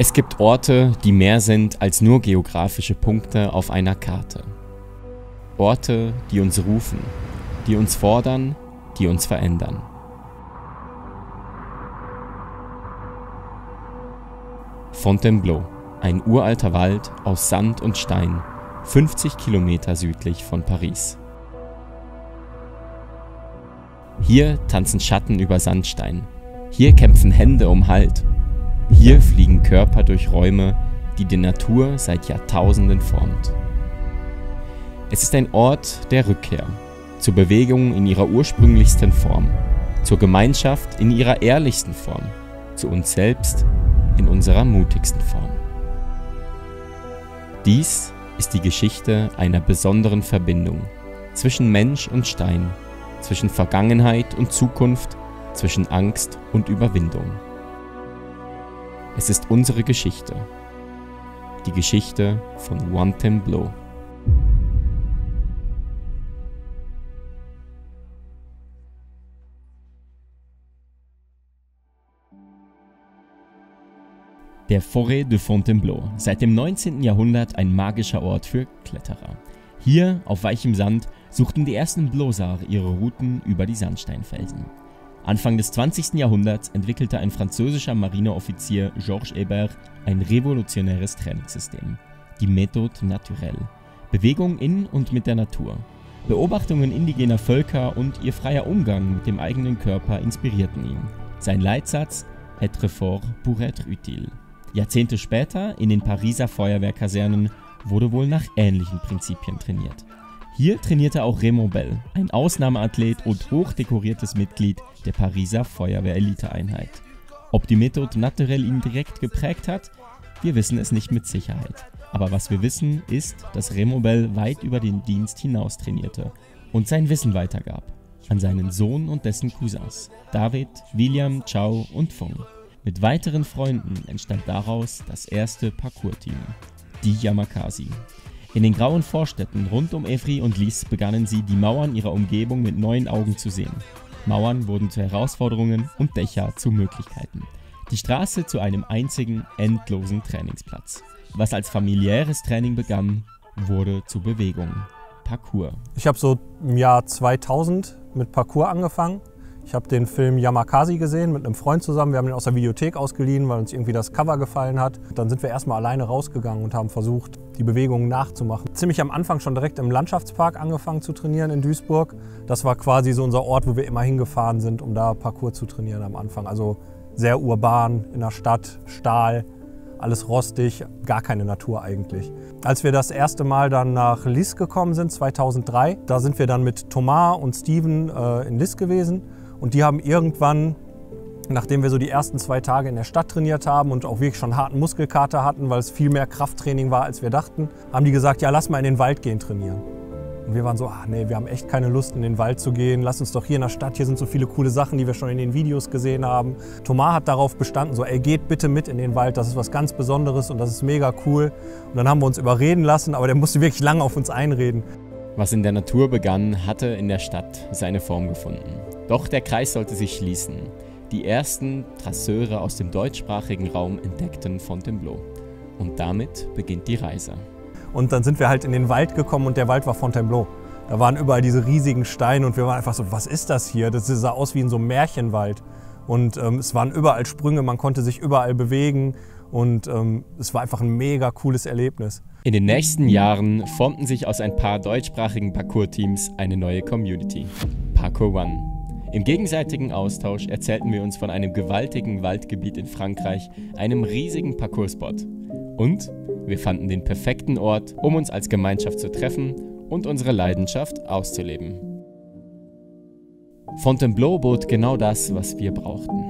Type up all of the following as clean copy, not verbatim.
Es gibt Orte, die mehr sind als nur geografische Punkte auf einer Karte. Orte, die uns rufen, die uns fordern, die uns verändern. Fontainebleau, ein uralter Wald aus Sand und Stein, 50 Kilometer südlich von Paris. Hier tanzen Schatten über Sandstein. Hier kämpfen Hände um Halt. Hier fliegen Körper durch Räume, die die Natur seit Jahrtausenden formt. Es ist ein Ort der Rückkehr, zur Bewegung in ihrer ursprünglichsten Form, zur Gemeinschaft in ihrer ehrlichsten Form, zu uns selbst in unserer mutigsten Form. Dies ist die Geschichte einer besonderen Verbindung zwischen Mensch und Stein, zwischen Vergangenheit und Zukunft, zwischen Angst und Überwindung. Es ist unsere Geschichte, die Geschichte von Fontainebleau. Der Forêt de Fontainebleau, seit dem 19. Jahrhundert ein magischer Ort für Kletterer. Hier, auf weichem Sand, suchten die ersten Blosar ihre Routen über die Sandsteinfelsen. Anfang des 20. Jahrhunderts entwickelte ein französischer Marineoffizier Georges Hébert ein revolutionäres Trainingssystem, die Méthode naturelle. Bewegung in und mit der Natur. Beobachtungen indigener Völker und ihr freier Umgang mit dem eigenen Körper inspirierten ihn. Sein Leitsatz: Être fort pour être utile. Jahrzehnte später, in den Pariser Feuerwehrkasernen, wurde wohl nach ähnlichen Prinzipien trainiert. Hier trainierte auch Raymond Bell, ein Ausnahmeathlet und hochdekoriertes Mitglied der Pariser Feuerwehr-Eliteeinheit. Ob die Méthode naturelle ihn direkt geprägt hat? Wir wissen es nicht mit Sicherheit. Aber was wir wissen, ist, dass Raymond Bell weit über den Dienst hinaus trainierte und sein Wissen weitergab an seinen Sohn und dessen Cousins, David, William, Chao und Fong. Mit weiteren Freunden entstand daraus das erste Parkour-Team, die Yamakasi. In den grauen Vorstädten rund um Évry und Lys begannen sie, die Mauern ihrer Umgebung mit neuen Augen zu sehen. Mauern wurden zu Herausforderungen und Dächer zu Möglichkeiten. Die Straße zu einem einzigen, endlosen Trainingsplatz. Was als familiäres Training begann, wurde zu Bewegung. Parkour. Ich habe so im Jahr 2000 mit Parkour angefangen. Ich habe den Film Yamakasi gesehen mit einem Freund zusammen. Wir haben ihn aus der Videothek ausgeliehen, weil uns irgendwie das Cover gefallen hat. Dann sind wir erstmal alleine rausgegangen und haben versucht, die Bewegungen nachzumachen. Ziemlich am Anfang schon direkt im Landschaftspark angefangen zu trainieren in Duisburg. Das war quasi so unser Ort, wo wir immer hingefahren sind, um da Parkour zu trainieren am Anfang. Also sehr urban, in der Stadt, Stahl, alles rostig, gar keine Natur eigentlich. Als wir das erste Mal dann nach Lys gekommen sind, 2003, da sind wir dann mit Thomas und Steven in Lys gewesen. Und die haben irgendwann, nachdem wir so die ersten 2 Tage in der Stadt trainiert haben und auch wirklich schon harten Muskelkater hatten, weil es viel mehr Krafttraining war, als wir dachten, haben die gesagt, ja, lass mal in den Wald gehen trainieren. Und wir waren so, nee, wir haben echt keine Lust, in den Wald zu gehen. Lass uns doch hier in der Stadt, hier sind so viele coole Sachen, die wir schon in den Videos gesehen haben. Thomas hat darauf bestanden, so, ey, geht bitte mit in den Wald, das ist was ganz Besonderes und das ist mega cool. Und dann haben wir uns überreden lassen, aber der musste wirklich lange auf uns einreden. Was in der Natur begann, hatte in der Stadt seine Form gefunden. Doch der Kreis sollte sich schließen. Die ersten Trasseure aus dem deutschsprachigen Raum entdeckten Fontainebleau. Und damit beginnt die Reise. Und dann sind wir halt in den Wald gekommen und der Wald war Fontainebleau. Da waren überall diese riesigen Steine und wir waren einfach so, was ist das hier? Das sah aus wie in so einem Märchenwald. Und es waren überall Sprünge, man konnte sich überall bewegen und es war einfach ein mega cooles Erlebnis. In den nächsten Jahren formten sich aus ein paar deutschsprachigen Parkour-Teams eine neue Community, Parkour One. Im gegenseitigen Austausch erzählten wir uns von einem gewaltigen Waldgebiet in Frankreich, einem riesigen Parkour-Spot. Und wir fanden den perfekten Ort, um uns als Gemeinschaft zu treffen und unsere Leidenschaft auszuleben. Fontainebleau bot genau das, was wir brauchten.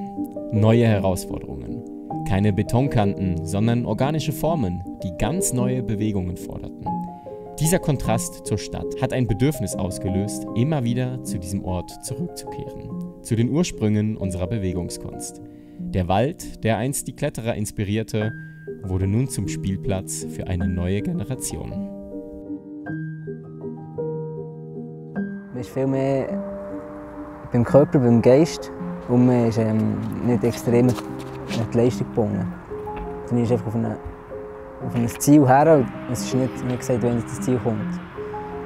Neue Herausforderungen. Keine Betonkanten, sondern organische Formen, die ganz neue Bewegungen forderten. Dieser Kontrast zur Stadt hat ein Bedürfnis ausgelöst, immer wieder zu diesem Ort zurückzukehren. Zu den Ursprüngen unserer Bewegungskunst. Der Wald, der einst die Kletterer inspirierte, wurde nun zum Spielplatz für eine neue Generation. Man ist viel mehr beim Körper, beim Geist und man ist nicht extrem an die Leistung gebunden. trainierst einfach auf ein Ziel her und es ist nicht gesagt, wenn das Ziel kommt.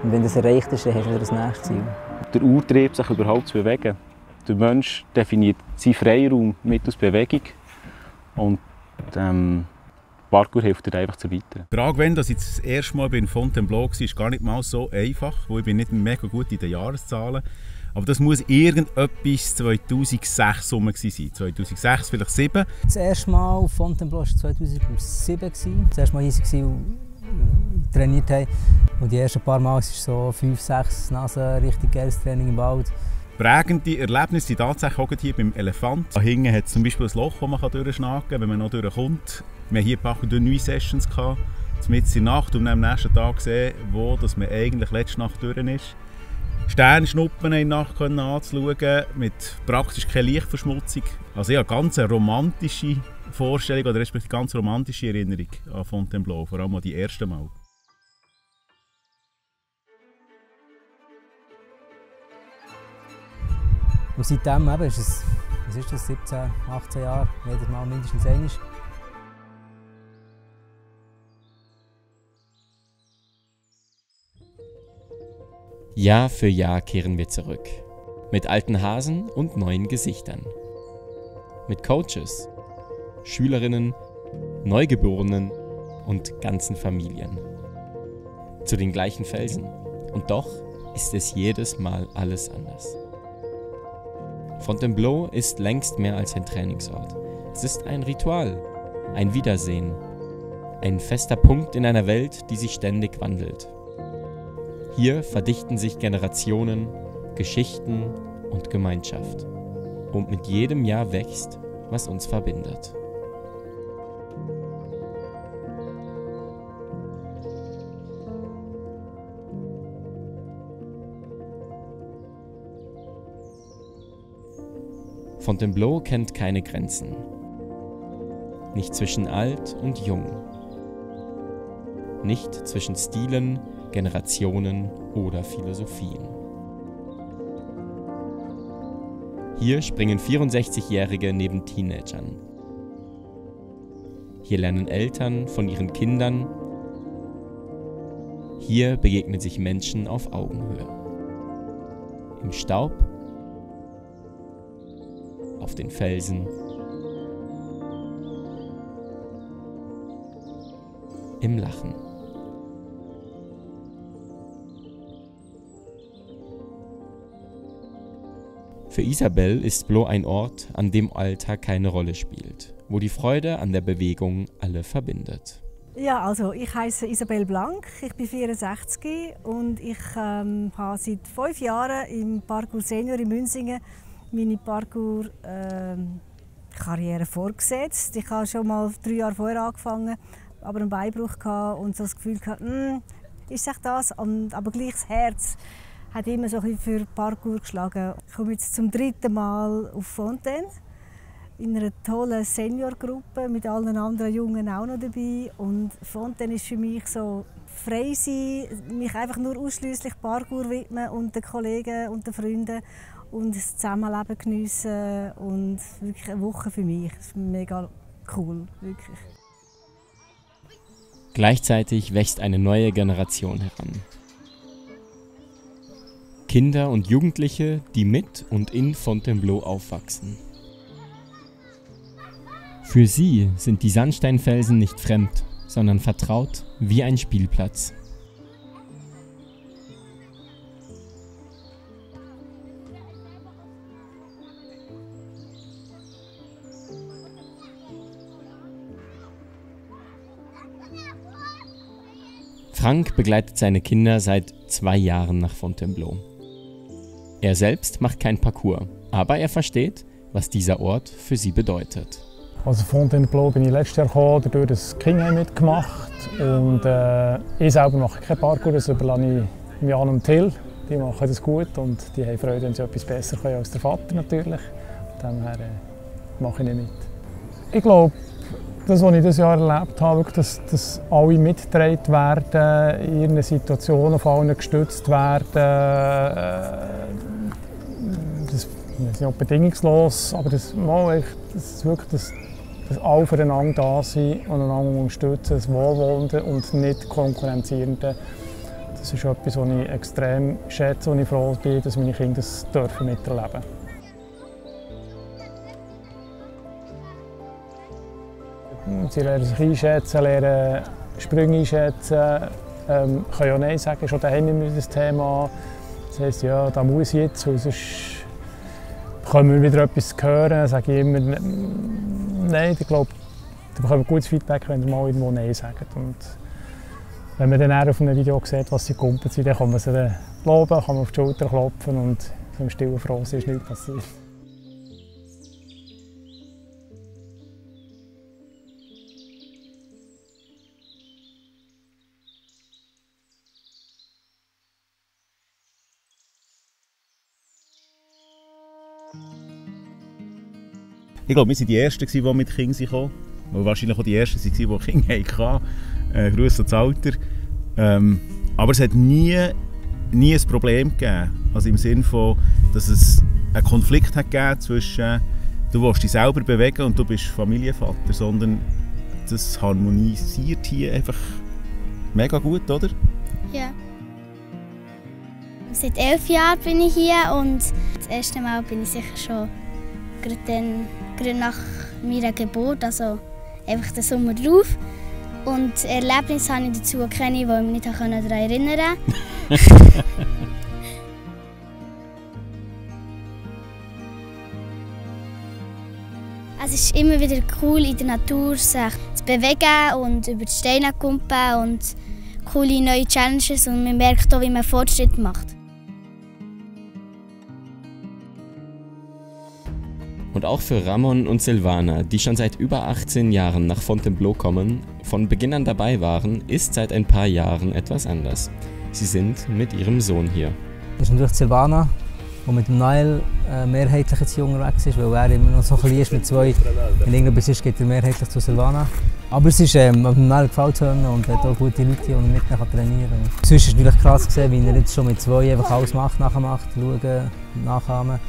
Und wenn das erreicht ist, dann hast du wieder das nächste Ziel. Der Urtrieb, sich überhaupt zu bewegen. Der Mensch definiert seinen Freiraum mittels Bewegung und Parkour hilft dir einfach zu erweitern. Die Frage, wenn ich das erste Mal in Fontainebleau war, ist gar nicht mal so einfach, weil ich bin nicht mega gut in den Jahreszahlen. Aber das muss irgendetwas 2006 rum sein. 2006, vielleicht 2007. Das erste Mal auf Fontainebleau war 2007. Das erste Mal hier und trainiert haben. Und die ersten paar Mal ist es so 5, 6 Nasen, richtig geiles Training im Wald. Prägende Erlebnisse sind tatsächlich auch hier beim Elefant. Da hinten hat es zum Beispiel ein Loch, das man durchschnacken kann, wenn man noch durchkommt. Wir hatten hier ein paar neue Sessions, mitten in der Nacht, und am nächsten Tag gesehen, wo dass man eigentlich letzte Nacht durch ist. Sternschnuppen in der Nacht anzuschauen, mit praktisch keine Lichtverschmutzung. Also ich habe ganz eine romantische Vorstellung, oder respektive ganz romantische Erinnerung an Fontainebleau, vor allem an die ersten Mal. Und seitdem eben ist es, was ist das, 17, 18 Jahre, jedes Mal mindestens einmal. Jahr für Jahr kehren wir zurück. Mit alten Hasen und neuen Gesichtern. Mit Coaches, Schülerinnen, Neugeborenen und ganzen Familien. Zu den gleichen Felsen. Und doch ist es jedes Mal alles anders. Fontainebleau ist längst mehr als ein Trainingsort. Es ist ein Ritual, ein Wiedersehen, ein fester Punkt in einer Welt, die sich ständig wandelt. Hier verdichten sich Generationen, Geschichten und Gemeinschaft. Und mit jedem Jahr wächst, was uns verbindet. Fontainebleau kennt keine Grenzen. Nicht zwischen alt und jung. Nicht zwischen Stilen, Generationen oder Philosophien. Hier springen 64-Jährige neben Teenagern. Hier lernen Eltern von ihren Kindern. Hier begegnen sich Menschen auf Augenhöhe. Im Staub, auf den Felsen, im Lachen. Für Isabel ist Blo ein Ort, an dem Alter keine Rolle spielt, wo die Freude an der Bewegung alle verbindet. Ja, also ich heiße Isabel Blank, ich bin 64 und ich habe seit 5 Jahren im Parkour Senior in Münsingen meine Parkour-Karriere fortgesetzt. Ich habe schon mal 3 Jahre vorher angefangen, aber einen Beinbruch gehabt und so das Gefühl gehabt, ist echt das? Aber gleich das Herz hat immer so ein bisschen für Parkour geschlagen. Ich komme jetzt zum 3. Mal auf Fontaine in einer tollen Seniorgruppe mit allen anderen Jungen auch noch dabei. Und Fontaine ist für mich so frei sein, mich einfach nur ausschließlich Parkour widmen und den Kollegen und den Freunden und das Zusammenleben geniessen und wirklich eine Woche für mich. Das ist mega cool, wirklich. Gleichzeitig wächst eine neue Generation heran. Kinder und Jugendliche, die mit und in Fontainebleau aufwachsen. Für sie sind die Sandsteinfelsen nicht fremd, sondern vertraut wie ein Spielplatz. Frank begleitet seine Kinder seit 2 Jahren nach Fontainebleau. Er selbst macht kein Parcours, aber er versteht, was dieser Ort für sie bedeutet. Also Fontainebleau bin ich letztes Jahr gekommen, dadurch das King mitgemacht und ich selber mache kein Parkour, das überlasse ich Jan und Till. Die machen das gut und die haben Freude, wenn sie etwas besser können als der Vater natürlich. Daher mache ich nicht mit. Ich glaube, das, was ich dieses Jahr erlebt habe, wirklich, dass alle mitgetragen werden, in ihren Situationen von allen gestützt werden. Das ist nicht bedingungslos, aber das wirklich das dass alle füreinander da sind und einander unterstützen, das Wohlwollende und nicht Konkurrenzierende. Das ist etwas, was ich extrem schätze und ich froh bin, dass meine Kinder das miterleben dürfen. Sie lernen sich einschätzen, lernen Sprünge einschätzen, können ja Nein sagen, schon daheim immer das Thema. Das heisst, ja, da muss ich jetzt, sonst bekommen wir wieder etwas zu hören. Dann sage ich immer, nein, ich glaube, da bekommen wir gutes Feedback, wenn ihr mal irgendwo Nein sagt. Und wenn man dann auf einem Video sieht, was sie kumpelt sind, dann kann man sie dann loben, kann man auf die Schulter klopfen und im stillen Frost ist nichts passiert. Ich glaube, wir waren die Ersten, die mit Kindern kamen. Und wahrscheinlich auch die Ersten, die Kinder hatten. Grüß ans Alter. Aber es hat nie ein Problem gegeben. Also im Sinne von, dass es einen Konflikt hat gegeben zwischen du willst dich selber bewegen und du bist Familienvater. Sondern das harmonisiert hier einfach mega gut, oder? Ja. Seit 11 Jahren bin ich hier und das erste Mal bin ich sicher schon gerade nach meiner Geburt, also einfach den Sommer drauf. Und Erlebnisse habe ich dazu keine, die ich mich nicht daran erinnern konnte. Es ist immer wieder cool, in der Natur sich zu bewegen und über die Steine zu kumpen und coole neue Challenges und man merkt auch, wie man Fortschritt macht. Und auch für Ramon und Silvana, die schon seit über 18 Jahren nach Fontainebleau kommen, von Beginn an dabei waren, ist seit ein paar Jahren etwas anders. Sie sind mit ihrem Sohn hier. Das ist natürlich Silvana, die mit dem Niall mehrheitlich jetzt hier unterwegs ist, weil er immer noch so klein ist mit 2. Wenn irgendetwas ist, geht er mehrheitlich zu Silvana. Aber es ist dem Niall gefällt und hat auch gute Leute, die er mit trainieren kann. Sonst ist es natürlich krass gesehen, wie er jetzt schon mit 2 einfach alles macht, nachmacht, schauen, nachahmen.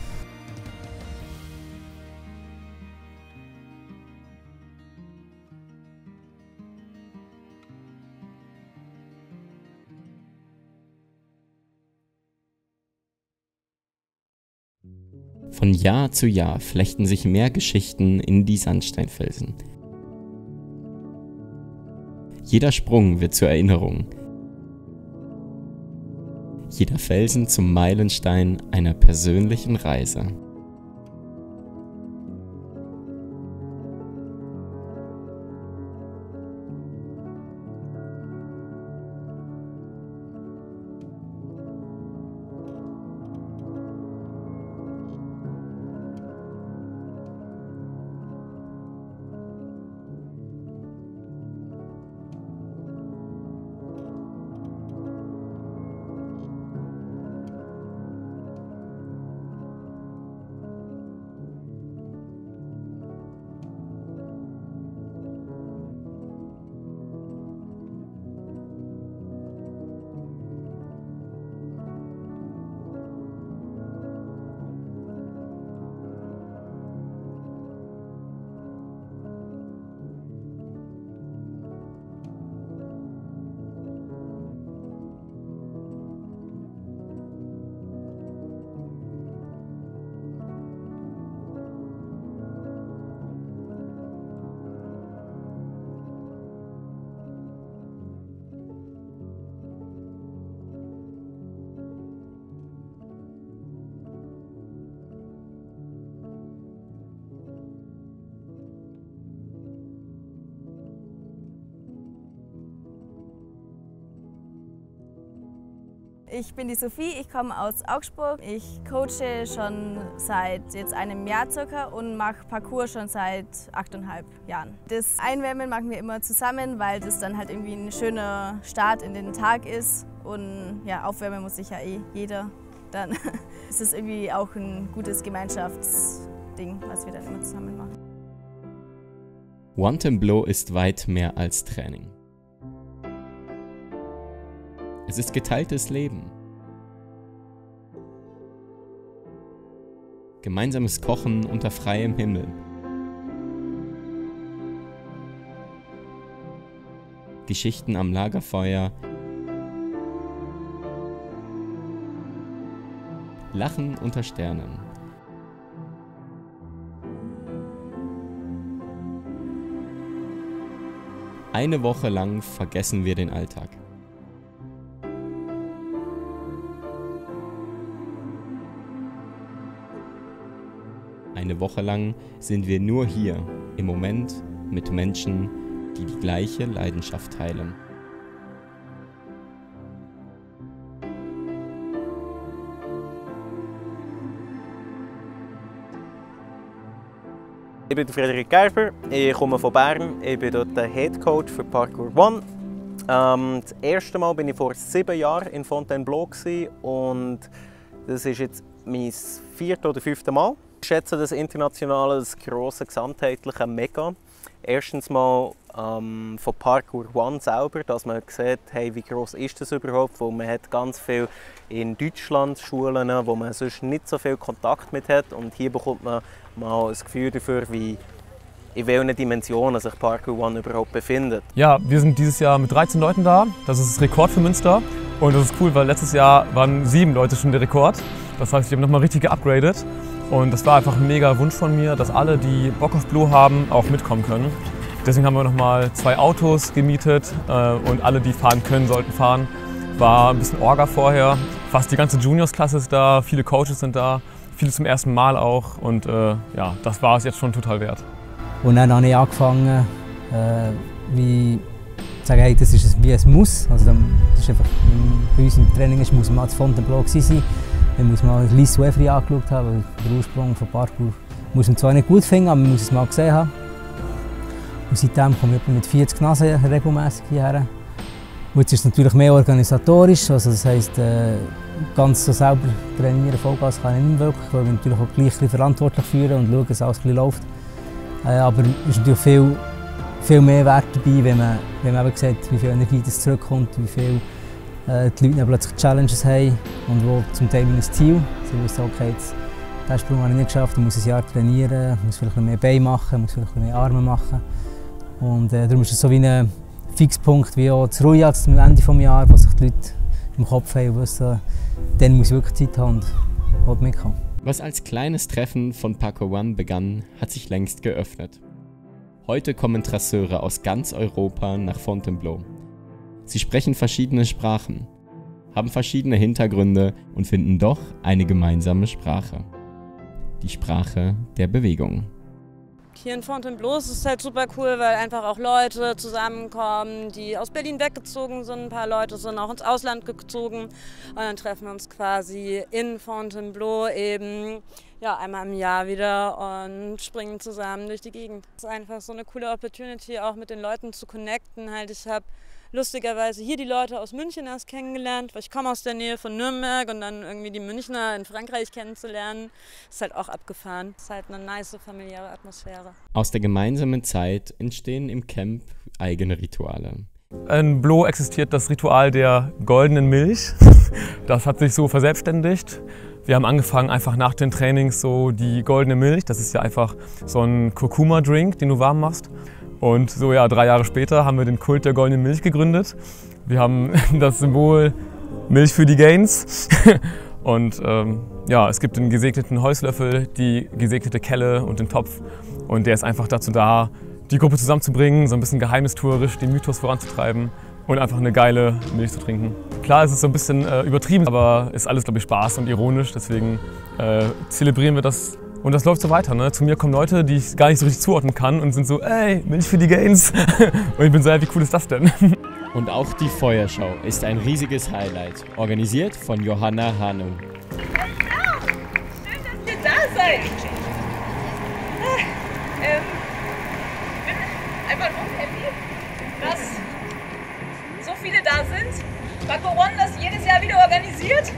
Von Jahr zu Jahr flechten sich mehr Geschichten in die Sandsteinfelsen. Jeder Sprung wird zur Erinnerung. Jeder Felsen zum Meilenstein einer persönlichen Reise. Ich bin die Sophie, ich komme aus Augsburg. Ich coache schon seit jetzt einem Jahr circa und mache Parkour schon seit 8,5 Jahren. Das Einwärmen machen wir immer zusammen, weil das dann halt irgendwie ein schöner Start in den Tag ist. Und ja, aufwärmen muss sich ja eh jeder. Dann ist es irgendwie auch ein gutes Gemeinschaftsding, was wir dann immer zusammen machen. Fontainebleau ist weit mehr als Training. Es ist geteiltes Leben. Gemeinsames Kochen unter freiem Himmel. Geschichten am Lagerfeuer, Lachen unter Sternen. Eine Woche lang vergessen wir den Alltag. Eine Woche lang sind wir nur hier, im Moment, mit Menschen, die die gleiche Leidenschaft teilen. Ich bin Frederik Gerber, ich komme von Bern, ich bin dort der Head Coach für Parkour One. Das erste Mal war ich vor 7 Jahren in Fontainebleau und das ist jetzt mein 4. oder 5. Mal. Ich schätze das internationale, das grosse, gesamtheitliche mega. Erstens mal von Parkour One selber, dass man sieht, hey, wie gross ist das überhaupt, wo man hat ganz viel in Deutschland Schulen, wo man sonst nicht so viel Kontakt mit hat, und hier bekommt man mal ein Gefühl dafür, wie in welchen Dimensionen sich Parkour One überhaupt befindet. Ja, wir sind dieses Jahr mit 13 Leuten da, das ist das Rekord für Münster, und das ist cool, weil letztes Jahr waren 7 Leute schon der Rekord, das heißt, wir haben nochmal richtig geupgradet, und das war einfach ein mega Wunsch von mir, dass alle, die Bock auf Blo haben, auch mitkommen können. Deswegen haben wir nochmal 2 Autos gemietet und alle, die fahren können, sollten fahren. War ein bisschen Orga vorher. Fast die ganze Juniors-Klasse ist da, viele Coaches sind da, viele zum ersten Mal auch. Und ja, das war es jetzt schon total wert. Und dann habe ich angefangen, wie zu sagen, hey, das ist wie ein Muss. Also, das ist einfach, bei uns im Training muss man zu Fontainebleau sein. Dann muss man Lisse Wefri angeschaut haben, weil der Ursprung von Parkour muss man zwar nicht gut finden, aber man muss es mal gesehen haben. Und seitdem komme ich mit 40 Nasen regelmäßig hierher. Und jetzt ist es natürlich mehr organisatorisch, also das heisst, ganz so selber trainieren, Vollgas kann ich nicht wirklich, weil wir natürlich auch gleich verantwortlich führen und schauen, dass alles ein läuft. Aber es ist natürlich viel mehr Wert dabei, wenn man eben sieht, wie viel Energie das zurückkommt, wie viel die Leute plötzlich Challenges haben und wo zum Teil ein Ziel. Sie wissen, okay, jetzt, diesen Sprung habe ich nicht geschafft, ich muss ein Jahr trainieren, muss vielleicht mehr Beine machen, muss vielleicht mehr Arme machen. Und darum ist es so wie ein Fixpunkt wie auch das Royal am Ende des Jahres, wo sich die Leute im Kopf haben und wissen, dann muss ich wirklich Zeit haben und mitkommen. Was als kleines Treffen von Parkour One begann, hat sich längst geöffnet. Heute kommen Trasseure aus ganz Europa nach Fontainebleau. Sie sprechen verschiedene Sprachen, haben verschiedene Hintergründe und finden doch eine gemeinsame Sprache. Die Sprache der Bewegung. Hier in Fontainebleau ist es halt super cool, weil einfach auch Leute zusammenkommen, die aus Berlin weggezogen sind. Ein paar Leute sind auch ins Ausland gezogen. Und dann treffen wir uns quasi in Fontainebleau eben ja, einmal im Jahr wieder und springen zusammen durch die Gegend. Es ist einfach so eine coole Opportunity, auch mit den Leuten zu connecten. Halt, ich habe lustigerweise hier die Leute aus München erst kennengelernt, weil ich komme aus der Nähe von Nürnberg, und dann irgendwie die Münchner in Frankreich kennenzulernen, ist halt auch abgefahren. Ist halt eine nice, familiäre Atmosphäre. Aus der gemeinsamen Zeit entstehen im Camp eigene Rituale. In Blo existiert das Ritual der goldenen Milch. Das hat sich so verselbstständigt. Wir haben angefangen, einfach nach den Trainings so die goldene Milch, das ist ja einfach so ein Kurkuma-Drink, den du warm machst. Und so ja, 3 Jahre später haben wir den Kult der goldenen Milch gegründet. Wir haben das Symbol Milch für die Gains. Und ja, es gibt den gesegneten Holzlöffel, die gesegnete Kelle und den Topf. Und der ist einfach dazu da, die Gruppe zusammenzubringen, so ein bisschen geheimnistuerisch den Mythos voranzutreiben und einfach eine geile Milch zu trinken. Klar, es ist so ein bisschen übertrieben, aber ist alles, glaube ich, Spaß und ironisch. Deswegen zelebrieren wir das. Und das läuft so weiter. Ne? Zu mir kommen Leute, die ich gar nicht so richtig zuordnen kann und sind so, ey, Milch für die Gains. Und ich bin so, wie cool ist das denn? Und auch die Feuerschau ist ein riesiges Highlight, organisiert von Johanna Hanu. Hallo! Schön, dass ihr da seid. Ich bin einfach nur happy, dass so viele da sind. Parkour One das jedes Jahr wieder organisiert.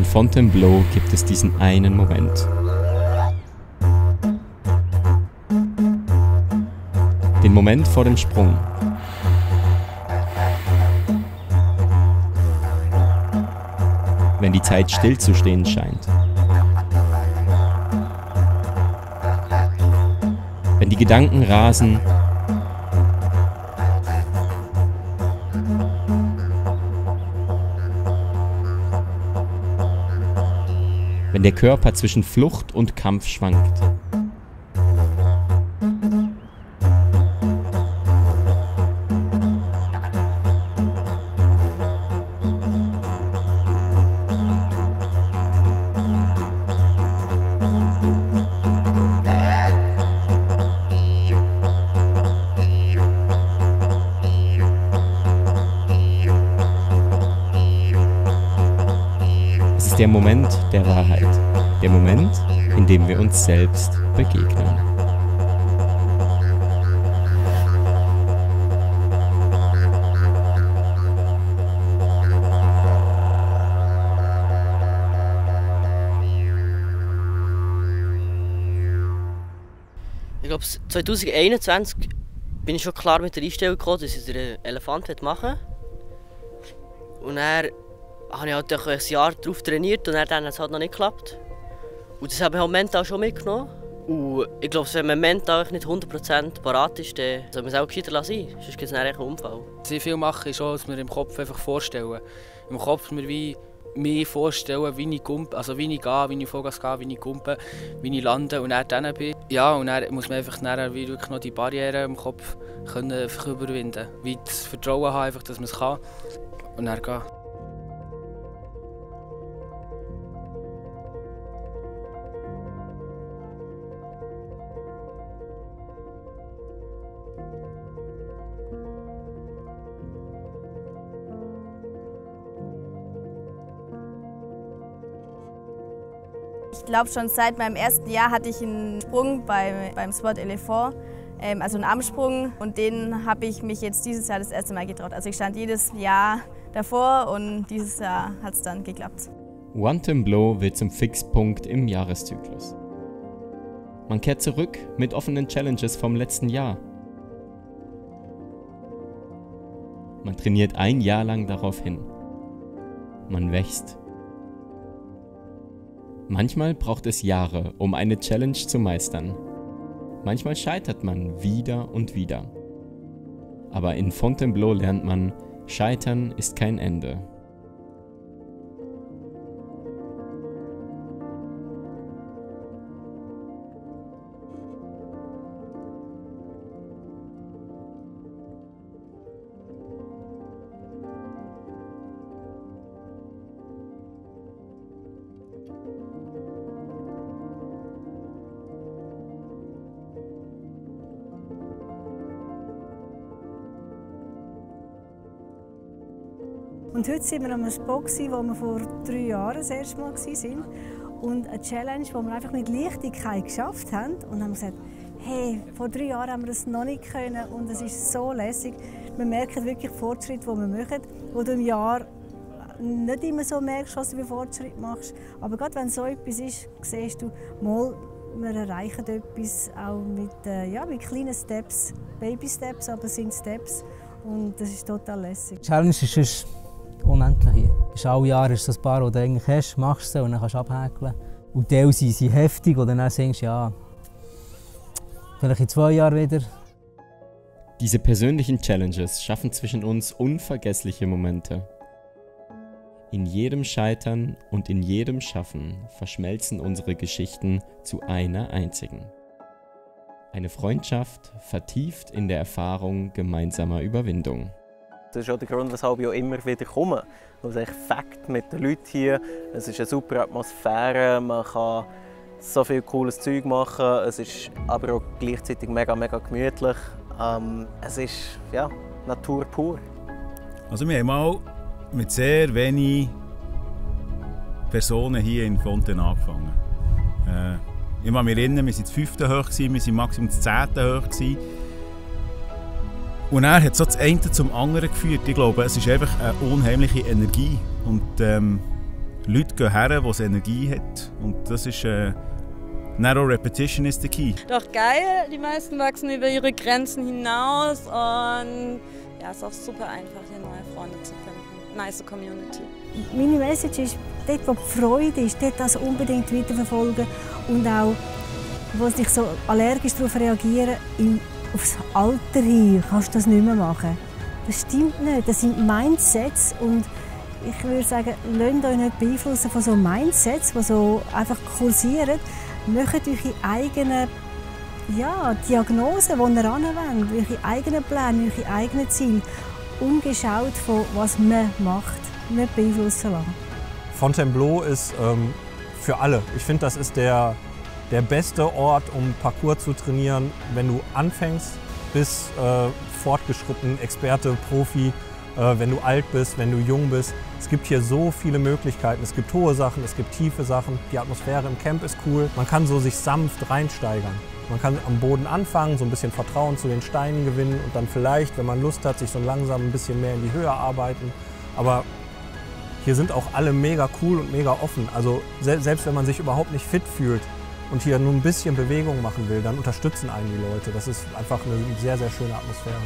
in Fontainebleau gibt es diesen einen Moment. Den Moment vor dem Sprung. Wenn die Zeit stillzustehen scheint. Wenn die Gedanken rasen. Wenn der Körper zwischen Flucht und Kampf schwankt. Es ist der Moment der Wahrheit. Der Moment, in dem wir uns selbst begegnen. Ich glaube, 2021 bin ich schon klar mit der Einstellung gekommen, dass ich den Elefant machen will. Und dann habe ich halt ein Jahr darauf trainiert und dann hat es halt noch nicht geklappt. Und das habe ich halt mental schon mitgenommen. Und ich glaube, wenn man mental nicht 100% parat ist, dann soll man es auch gescheiter lassen. Sonst gibt es dann einen Unfall. Was ich viel mache, ist auch, dass wir im Kopf einfach vorstellen. Im Kopf mir wie mich vorstellen, wie ich kumpe, also wie ich gehe, wie ich Vollgas gehe, wie ich kumpe, wie ich lande und dann bin. Ja, und dann muss man einfach wie wirklich noch die Barrieren im Kopf können einfach überwinden. Wie das Vertrauen haben, einfach, dass man es kann und dann gehen. Ich glaube, schon seit meinem ersten Jahr hatte ich einen Sprung beim Sport Elefant, also einen Armsprung. Und den habe ich mich jetzt dieses Jahr das erste Mal getraut. Also ich stand jedes Jahr davor und dieses Jahr hat es dann geklappt. Fontainebleau wird zum Fixpunkt im Jahreszyklus. Man kehrt zurück mit offenen Challenges vom letzten Jahr. Man trainiert ein Jahr lang darauf hin. Man wächst. Manchmal braucht es Jahre, um eine Challenge zu meistern. Manchmal scheitert man wieder und wieder. Aber in Fontainebleau lernt man, Scheitern ist kein Ende. Und heute sind wir an einem Spot, wo wir vor 3 Jahren das erste Mal waren. Und eine Challenge, die wir einfach mit Leichtigkeit geschafft haben. Und haben gesagt, hey, vor 3 Jahren haben wir das noch nicht können und es ist so lässig. Man merkt wirklich Fortschritte, die wir machen, wo du im Jahr nicht immer so merkst, was du für Fortschritt machst. Aber gerade wenn so etwas ist, siehst du, mal, wir erreichen etwas auch mit kleinen Steps, Baby-Steps, aber es sind Steps. Und das ist total lässig. Die Challenge ist unendlich hier. Alle Jahre ist das ein paar, die du eigentlich hast, machst du und dann kannst du abhäkeln. Und die sind heftig, und dann denkst du, ja, vielleicht in 2 Jahren wieder. Diese persönlichen Challenges schaffen zwischen uns unvergessliche Momente. In jedem Scheitern und in jedem Schaffen verschmelzen unsere Geschichten zu einer einzigen. Eine Freundschaft vertieft in der Erfahrung gemeinsamer Überwindung. Das ist auch der Grund, weshalb ich auch immer wieder komme. Es ist echt Fakt mit den Leuten hier. Es ist eine super Atmosphäre, man kann so viel cooles Zeug machen. Es ist aber auch gleichzeitig mega gemütlich. Es ist ja, Natur pur. Also wir haben mal mit sehr wenigen Personen hier in Fontaine angefangen. Ich kann mich erinnern, wir waren das 5. hoch, wir waren maximal das 10. hoch. Und er hat so das eine zum anderen geführt. Ich glaube, es ist einfach eine unheimliche Energie. Und Leute gehen her, wo es Energie hat. Und das ist Narrow Repetition is the key. Doch geil, die meisten wachsen über ihre Grenzen hinaus und ja, es ist auch super einfach, hier neue Freunde zu finden. Nice Community. Meine Message ist, dort wo die Freude ist, dort das unbedingt weiterverfolgen und auch, wo ich so allergisch darauf reagiere, aufs Alter hin kannst du das nicht mehr machen. Das stimmt nicht, das sind Mindsets und ich würde sagen, lasst euch nicht beeinflussen von so Mindsets, die so einfach kursieren. Macht eure eigenen Diagnosen, die ihr anwendet, eure eigenen Pläne, eure eigenen Ziele, ungeschaut von was man macht, nicht beeinflussen lassen. Fontainebleau ist für alle. Ich finde, das ist der beste Ort, um Parkour zu trainieren, wenn du anfängst, bis fortgeschritten, Experte, Profi, wenn du alt bist, wenn du jung bist. Es gibt hier so viele Möglichkeiten. Es gibt hohe Sachen, es gibt tiefe Sachen. Die Atmosphäre im Camp ist cool. Man kann so sich sanft reinsteigern. Man kann am Boden anfangen, so ein bisschen Vertrauen zu den Steinen gewinnen und dann vielleicht, wenn man Lust hat, sich so langsam ein bisschen mehr in die Höhe arbeiten. Aber hier sind auch alle mega cool und mega offen. Also selbst wenn man sich überhaupt nicht fit fühlt und hier nur ein bisschen Bewegung machen will, dann unterstützen einen die Leute. Das ist einfach eine sehr, sehr schöne Atmosphäre.